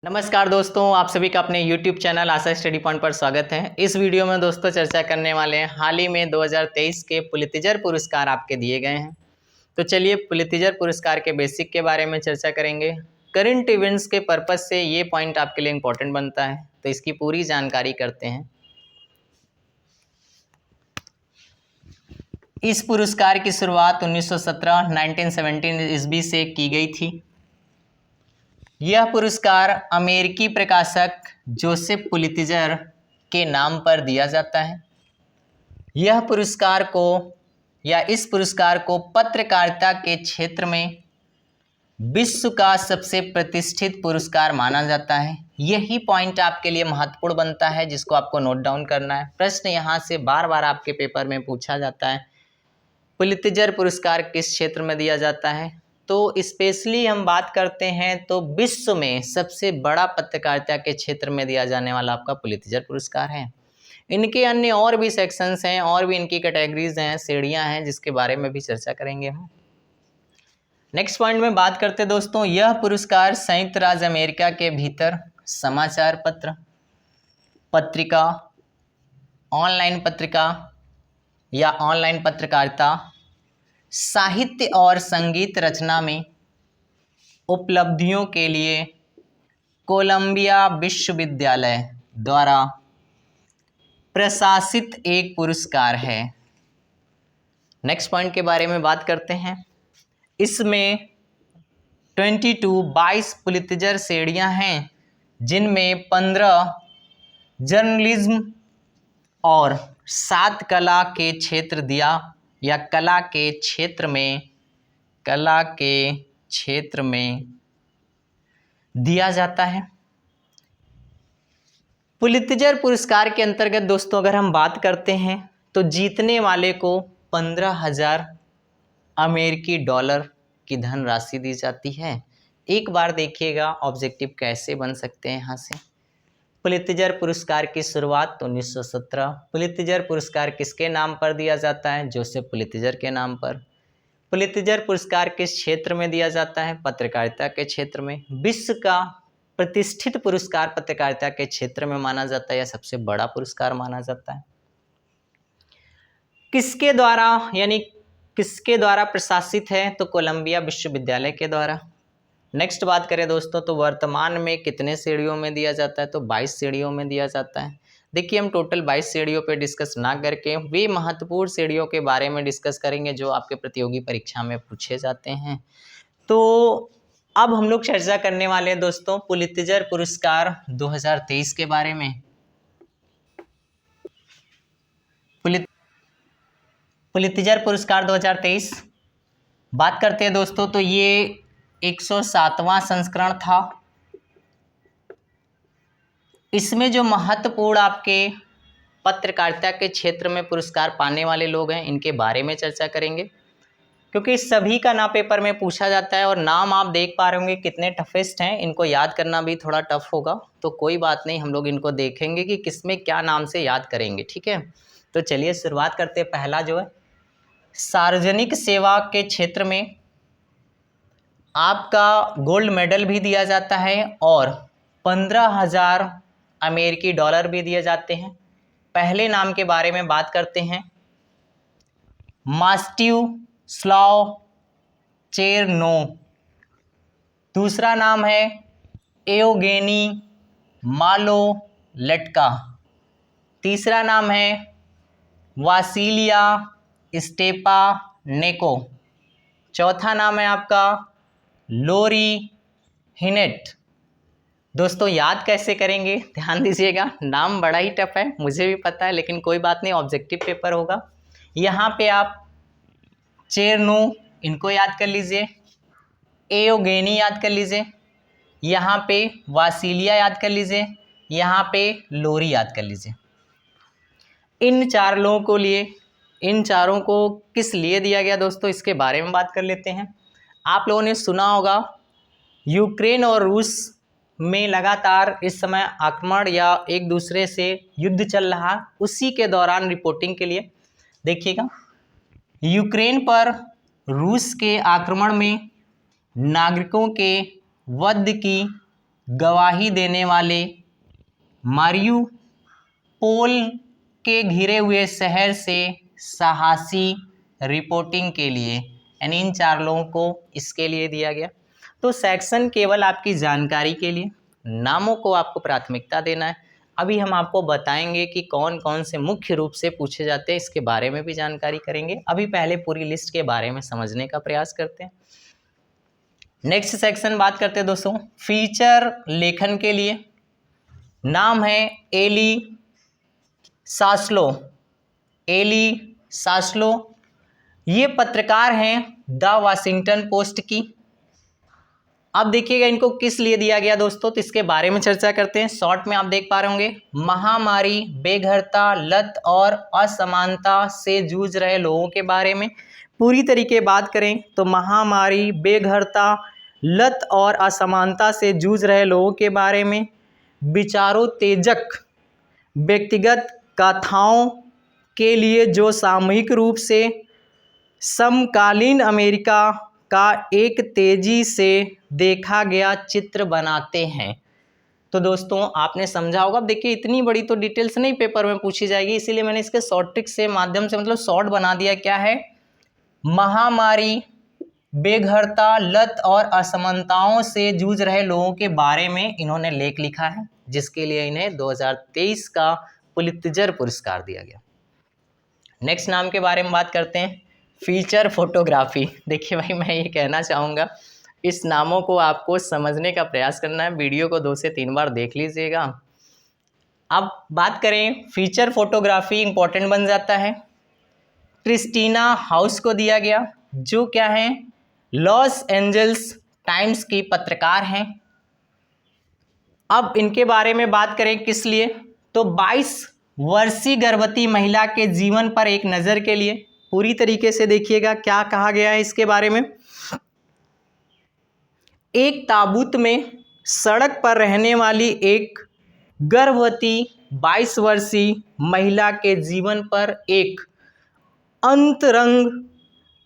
नमस्कार दोस्तों, आप सभी का अपने YouTube चैनल आशा स्टडी पॉइंट पर स्वागत है। इस वीडियो में दोस्तों चर्चा करने वाले हैं हाल ही में 2023 के पुलित्ज़र पुरस्कार आपके दिए गए हैं। तो चलिए पुलित्ज़र पुरस्कार के बेसिक के बारे में चर्चा करेंगे। करंट इवेंट्स के पर्पज़ से ये पॉइंट आपके लिए इम्पोर्टेंट बनता है, तो इसकी पूरी जानकारी करते हैं। इस पुरस्कार की शुरुआत 1917 ईस्वी से की गई थी। यह पुरस्कार अमेरिकी प्रकाशक जोसेफ पुलित्ज़र के नाम पर दिया जाता है। यह पुरस्कार को इस पुरस्कार को पत्रकारिता के क्षेत्र में विश्व का सबसे प्रतिष्ठित पुरस्कार माना जाता है। यही पॉइंट आपके लिए महत्वपूर्ण बनता है, जिसको आपको नोट डाउन करना है। प्रश्न यहाँ से बार बार आपके पेपर में पूछा जाता है, पुलित्ज़र पुरस्कार किस क्षेत्र में दिया जाता है। तो स्पेशली हम बात करते हैं तो विश्व में सबसे बड़ा पत्रकारिता के क्षेत्र में दिया जाने वाला आपका पुलित्ज़र पुरस्कार है। इनके अन्य और भी सेक्शंस हैं और भी इनकी कैटेगरीज हैं, श्रेणियां हैं, जिसके बारे में भी चर्चा करेंगे हम। नेक्स्ट पॉइंट में बात करते हैं दोस्तों, यह पुरस्कार संयुक्त राज्य अमेरिका के भीतर समाचार पत्र, पत्रिका, ऑनलाइन पत्रिका या ऑनलाइन पत्रकारिता, साहित्य और संगीत रचना में उपलब्धियों के लिए कोलंबिया विश्वविद्यालय द्वारा प्रशासित एक पुरस्कार है। नेक्स्ट पॉइंट के बारे में बात करते हैं। इसमें 22 पुलित्ज़र श्रेणियां हैं, जिनमें 15 जर्नलिज्म और 7 कला के क्षेत्र कला के क्षेत्र में दिया जाता है। पुलित्ज़र पुरस्कार के अंतर्गत दोस्तों अगर हम बात करते हैं तो जीतने वाले को 15,000 अमेरिकी डॉलर की धनराशि दी जाती है। एक बार देखिएगा ऑब्जेक्टिव कैसे बन सकते हैं यहाँ से। पुलित्ज़र पुरस्कार की शुरुआत 1917। पुलित्ज़र पुरस्कार किसके नाम पर दिया जाता है? जोसेफ पुलित्ज़र के नाम पर। पुलित्ज़र पुरस्कार किस क्षेत्र में दिया जाता है? पत्रकारिता के क्षेत्र में। विश्व का प्रतिष्ठित पुरस्कार पत्रकारिता के क्षेत्र में माना जाता है, या सबसे बड़ा पुरस्कार माना जाता है। किसके द्वारा प्रशासित है? तो कोलंबिया विश्वविद्यालय के द्वारा। नेक्स्ट बात करें दोस्तों तो वर्तमान में कितने श्रेणियों में दिया जाता है? तो 22 श्रेणियों में दिया जाता है। देखिए हम टोटल 22 श्रेणियों पे डिस्कस ना करके वे महत्वपूर्ण श्रेणियों के बारे में डिस्कस करेंगे जो आपके प्रतियोगी परीक्षा में पूछे जाते हैं। तो अब हम लोग चर्चा करने वाले हैं दोस्तों पुलित्ज़र पुरस्कार 2023 के बारे में। पुलित्ज़र पुरस्कार 2023 बात करते हैं दोस्तों तो ये 107वां संस्करण था। इसमें जो महत्वपूर्ण आपके पत्रकारिता के क्षेत्र में पुरस्कार पाने वाले लोग हैं, इनके बारे में चर्चा करेंगे, क्योंकि सभी का ना पेपर में पूछा जाता है और नाम आप देख पा रहे होंगे कितने टफेस्ट हैं। इनको याद करना भी थोड़ा टफ होगा, तो कोई बात नहीं, हम लोग इनको देखेंगे कि किसमें क्या नाम से याद करेंगे। ठीक है, तो चलिए शुरुआत करते हैं। पहला जो है सार्वजनिक सेवा के क्षेत्र में आपका गोल्ड मेडल भी दिया जाता है और 15,000 अमेरिकी डॉलर भी दिए जाते हैं। पहले नाम के बारे में बात करते हैं, मास्टिव स्लाव चेरनो। दूसरा नाम है एवगेनी मालो लटका। तीसरा नाम है वासिलिया स्टेपा नेको। चौथा नाम है आपका लोरी हिनेट। दोस्तों याद कैसे करेंगे, ध्यान दीजिएगा, नाम बड़ा ही टफ है, मुझे भी पता है, लेकिन कोई बात नहीं, ऑब्जेक्टिव पेपर होगा। यहाँ पे आप चेरनो इनको याद कर लीजिए, एवगेनी याद कर लीजिए, यहाँ पे वासिलिया याद कर लीजिए, यहाँ पे लोरी याद कर लीजिए। इन चारों को किस लिए दिया गया दोस्तों, इसके बारे में बात कर लेते हैं। आप लोगों ने सुना होगा यूक्रेन और रूस में लगातार इस समय आक्रमण या एक दूसरे से युद्ध चल रहा, उसी के दौरान रिपोर्टिंग के लिए देखिएगा, यूक्रेन पर रूस के आक्रमण में नागरिकों के वध की गवाही देने वाले मारियुपोल के घिरे हुए शहर से साहसी रिपोर्टिंग के लिए, यानी इन 4 लोगों को इसके लिए दिया गया। तो सेक्शन केवल आपकी जानकारी के लिए, नामों को आपको प्राथमिकता देना है। अभी हम आपको बताएंगे कि कौन कौन से मुख्य रूप से पूछे जाते हैं, इसके बारे में भी जानकारी करेंगे। अभी पहले पूरी लिस्ट के बारे में समझने का प्रयास करते हैं। नेक्स्ट सेक्शन बात करते हैं दोस्तों फीचर लेखन के लिए। नाम है एली सास्लो। ये पत्रकार हैं द वाशिंगटन पोस्ट की। अब देखिएगा इनको किस लिए दिया गया दोस्तों, तो इसके बारे में चर्चा करते हैं। शॉर्ट में आप देख पा रहे होंगे, महामारी, बेघरता, लत और असमानता से जूझ रहे लोगों के बारे में पूरी तरीके बात करें तो महामारी, बेघरता, लत और असमानता से जूझ रहे लोगों के बारे में विचारोत्तेजक व्यक्तिगत गाथाओं के लिए जो सामूहिक रूप से समकालीन अमेरिका का एक तेजी से देखा गया चित्र बनाते हैं। तो दोस्तों आपने समझा होगा। अब देखिए इतनी बड़ी तो डिटेल्स नहीं पेपर में पूछी जाएगी, इसीलिए मैंने इसके शॉर्ट ट्रिक से माध्यम से मतलब शॉर्ट बना दिया। क्या है, महामारी, बेघरता, लत और असमानताओं से जूझ रहे लोगों के बारे में इन्होंने लेख लिखा है, जिसके लिए इन्हें 2023 का पुलित्जर पुरस्कार दिया गया। नेक्स्ट नाम के बारे में बात करते हैं, फीचर फोटोग्राफी। देखिए भाई मैं ये कहना चाहूँगा, इस नामों को आपको समझने का प्रयास करना है। वीडियो को 2 से 3 बार देख लीजिएगा। अब बात करें फीचर फोटोग्राफी, इंपॉर्टेंट बन जाता है। क्रिस्टीना हाउस को दिया गया, जो क्या है लॉस एंजल्स टाइम्स की पत्रकार हैं। अब इनके बारे में बात करें किस लिए, तो 22 वर्षीय गर्भवती महिला के जीवन पर एक नज़र के लिए। पूरी तरीके से देखिएगा क्या कहा गया है इसके बारे में। एक ताबूत में सड़क पर रहने वाली एक गर्भवती 22 वर्षीय महिला के जीवन पर एक अंतरंग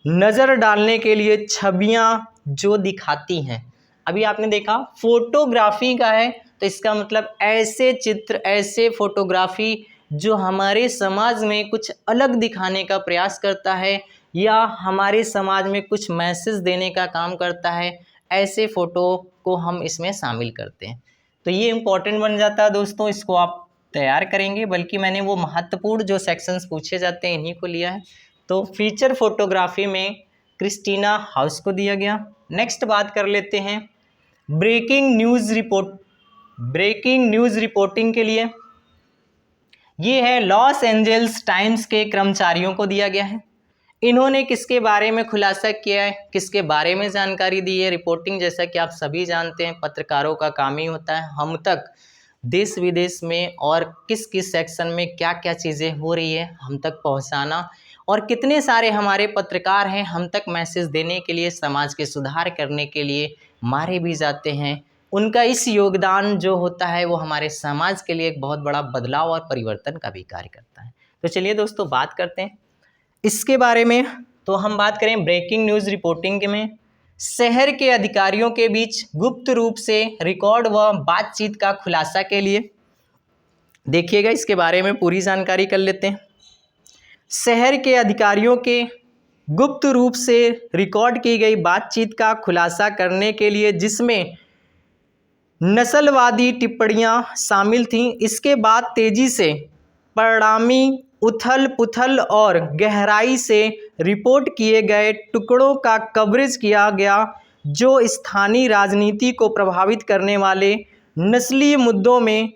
नज़र डालने के लिए छवियां जो दिखाती हैं। अभी आपने देखा फोटोग्राफी का है, तो इसका मतलब ऐसे चित्र, ऐसे फोटोग्राफी जो हमारे समाज में कुछ अलग दिखाने का प्रयास करता है या हमारे समाज में कुछ मैसेज देने का काम करता है, ऐसे फ़ोटो को हम इसमें शामिल करते हैं। तो ये इम्पोर्टेंट बन जाता है दोस्तों, इसको आप तैयार करेंगे। बल्कि मैंने वो महत्वपूर्ण जो सेक्शंस पूछे जाते हैं इन्हीं को लिया है। तो फीचर फोटोग्राफी में क्रिस्टीना हाउस को दिया गया। नेक्स्ट बात कर लेते हैं ब्रेकिंग न्यूज़ रिपोर्टिंग के लिए। ये है लॉस एंजल्स टाइम्स के कर्मचारियों को दिया गया है। इन्होंने किसके बारे में खुलासा किया है, किसके बारे में जानकारी दी है। रिपोर्टिंग जैसा कि आप सभी जानते हैं पत्रकारों का काम ही होता है हम तक देश विदेश में और किस किस सेक्शन में क्या क्या चीज़ें हो रही है हम तक पहुंचाना, और कितने सारे हमारे पत्रकार हैं हम तक मैसेज देने के लिए, समाज के सुधार करने के लिए मारे भी जाते हैं। उनका इस योगदान जो होता है वो हमारे समाज के लिए एक बहुत बड़ा बदलाव और परिवर्तन का भी कार्य करता है। तो चलिए दोस्तों बात करते हैं इसके बारे में। तो हम बात करें ब्रेकिंग न्यूज़ रिपोर्टिंग में शहर के अधिकारियों के बीच गुप्त रूप से रिकॉर्ड व बातचीत का खुलासा के लिए। देखिएगा इसके बारे में पूरी जानकारी कर लेते हैं। शहर के अधिकारियों के गुप्त रूप से रिकॉर्ड की गई बातचीत का खुलासा करने के लिए, जिसमें नस्लवादी टिप्पणियां शामिल थीं। इसके बाद तेजी से परिणामी उथल पुथल और गहराई से रिपोर्ट किए गए टुकड़ों का कवरेज किया गया जो स्थानीय राजनीति को प्रभावित करने वाले नस्लीय मुद्दों में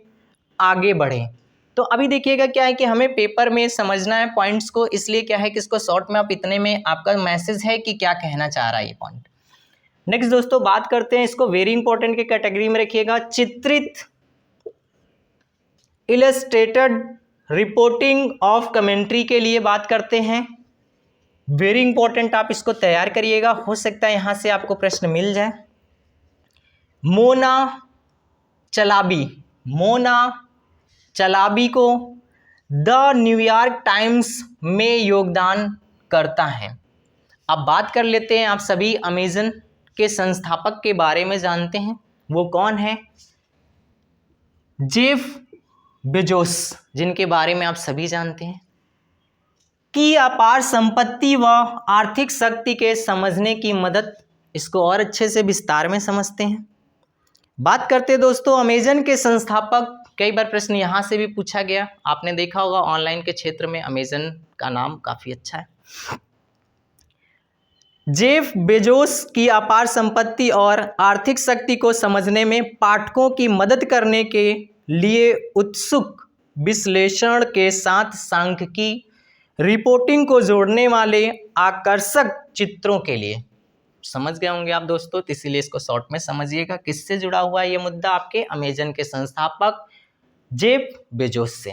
आगे बढ़े। तो अभी देखिएगा क्या है कि हमें पेपर में समझना है पॉइंट्स को, इसलिए क्या है कि इसको शॉर्ट में आप इतने में आपका मैसेज है कि क्या कहना चाह रहा है ये पॉइंट। नेक्स्ट दोस्तों बात करते हैं, इसको वेरी इंपॉर्टेंट के कैटेगरी में रखिएगा, चित्रित इलस्ट्रेटेड रिपोर्टिंग ऑफ कमेंट्री के लिए बात करते हैं। वेरी इंपॉर्टेंट, आप इसको तैयार करिएगा, हो सकता है यहां से आपको प्रश्न मिल जाए। मोना चलाबी को द न्यूयॉर्क टाइम्स में योगदान करता है। अब बात कर लेते हैं, आप सभी अमेजन के संस्थापक के बारे में जानते हैं, वो कौन है? जेफ बेजोस, जिनके बारे में आप सभी जानते हैं, की अपार संपत्ति व आर्थिक शक्ति के समझने की मदद। इसको और अच्छे से विस्तार में समझते हैं। बात करते हैं दोस्तों अमेजन के संस्थापक। कई बार प्रश्न यहाँ से भी पूछा गया, आपने देखा होगा ऑनलाइन के क्षेत्र में अमेजन का नाम काफ़ी अच्छा है। जेफ बेजोस की अपार संपत्ति और आर्थिक शक्ति को समझने में पाठकों की मदद करने के लिए उत्सुक विश्लेषण के साथ सांख्यिकी रिपोर्टिंग को जोड़ने वाले आकर्षक चित्रों के लिए। समझ गए होंगे आप दोस्तों, तो इसीलिए इसको शॉर्ट में समझिएगा। किससे जुड़ा हुआ है ये मुद्दा? आपके अमेजन के संस्थापक जेफ बेजोस से।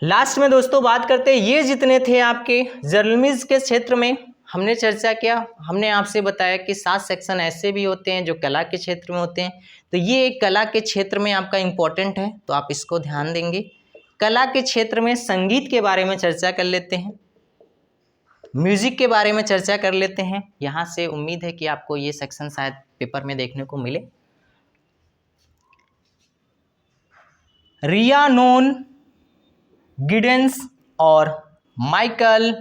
लास्ट में दोस्तों बात करते हैं, ये जितने थे आपके जर्नलिज्म के क्षेत्र में हमने चर्चा किया। हमने आपसे बताया कि 7 सेक्शन ऐसे भी होते हैं जो कला के क्षेत्र में होते हैं, तो ये एक कला के क्षेत्र में आपका इम्पोर्टेंट है, तो आप इसको ध्यान देंगे। कला के क्षेत्र में संगीत के बारे में चर्चा कर लेते हैं, म्यूजिक के बारे में चर्चा कर लेते हैं। यहाँ से उम्मीद है कि आपको ये सेक्शन शायद पेपर में देखने को मिले। रियानोन गिडेंस और माइकल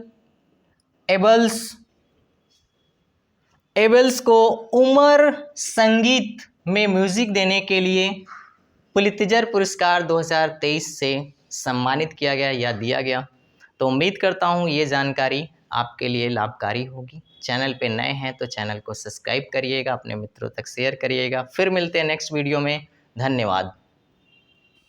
एबल्स को उमर संगीत में म्यूजिक देने के लिए पुलित्जर पुरस्कार 2023 से सम्मानित किया गया या दिया गया। तो उम्मीद करता हूँ ये जानकारी आपके लिए लाभकारी होगी। चैनल पे नए हैं तो चैनल को सब्सक्राइब करिएगा, अपने मित्रों तक शेयर करिएगा। फिर मिलते हैं नेक्स्ट वीडियो में। धन्यवाद।